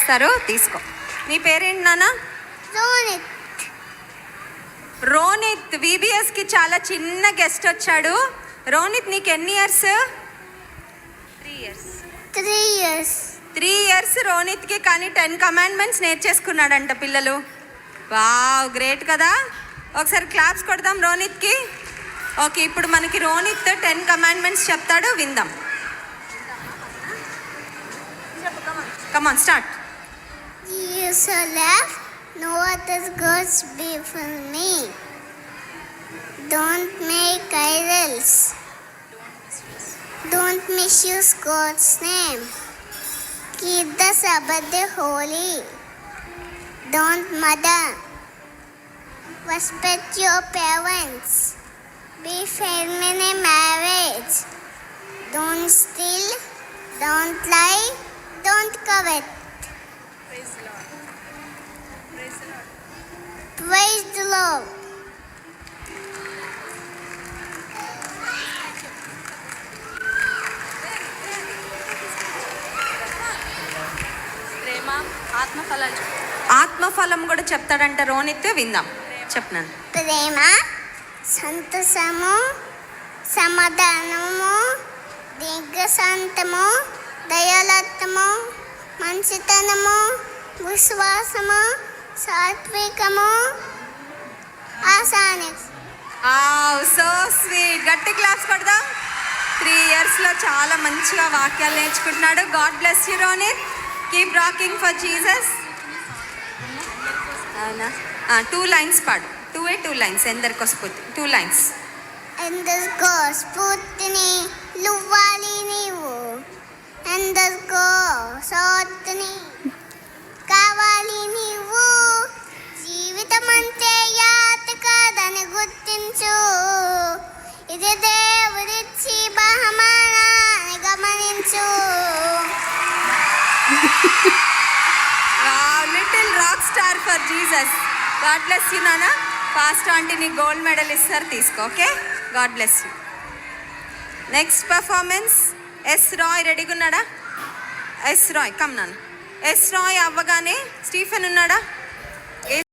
ఇస్తారు, తీసుకో. నీ పేరేంటి నాన్న? రోనిత్. రోనిత్ విబిఎస్కి చాలా చిన్న గెస్ట్ వచ్చాడు. రోనిత్ నీకు ఎన్ని ఇయర్స్? 3 years. 3 years రోనిత్కి. కానీ 10 commandments నేర్చేసుకున్నాడంట పిల్లలు. వావ్, గ్రేట్ కదా. ఒకసారి క్లాప్స్ కొడదాం రోనిత్కి. ఓకే, ఇప్పుడు మనకి రోనిత్ 10 commandments చెప్తాడు, విందాం. Come on start. You shall have no other gods before me. Don't make idols. Don't misuse God's name. Keep the Sabbath day holy. Don't murder. Respect your parents. Be fair in a marriage. Don't steal. Don't lie. Don't covet. Praise the Lord. Praise the Lord. Praise the Lord. ప్రేమ, ఆత్మఫలం కూడా చెప్తాడంట రోనిత్, విందాం. చెప్పనాను. ప్రేమ, సంతోషము, సమాధానము, దీర్ఘశాంతము, దయాలత్వము, మంచితనము, విశ్వాసము, సాత్వికము, ఆశాని. So sweet. గట్టి క్లాప్స్ కొడదాం. 3 yearsలో చాలా మంచిగా వాక్యాలు నేర్చుకుంటున్నాడు. God bless you Ronit. Keep rocking for Jesus. అవునా? 2 lines పాడు. 2 lines. ఎందరికి వస్తుంది? 2 lines. ఎందరికో స్ఫూర్తిని లువ్వాలి నీవు, ఎందరికో సోత్ని కావాలి నీవు. జీవితం అంటే యాత కాదని గుర్తించు. ఇది దేవుడిచ్చి బహుమానాన్ని గమనించు. Little rock star for Jesus. God bless you నాన్న. ఫాస్ట్ ఆంటీ నీకు గోల్డ్ మెడల్ ఇస్తారు, తీసుకో. Okay, God bless you. Next performance. S Roy రెడీగా ఉన్నాడా? ఎస్ రాయ్ కమ్ నాన్న. ఎస్ రాయ్ అవ్వగానే స్టీఫెన్ ఉన్నాడా?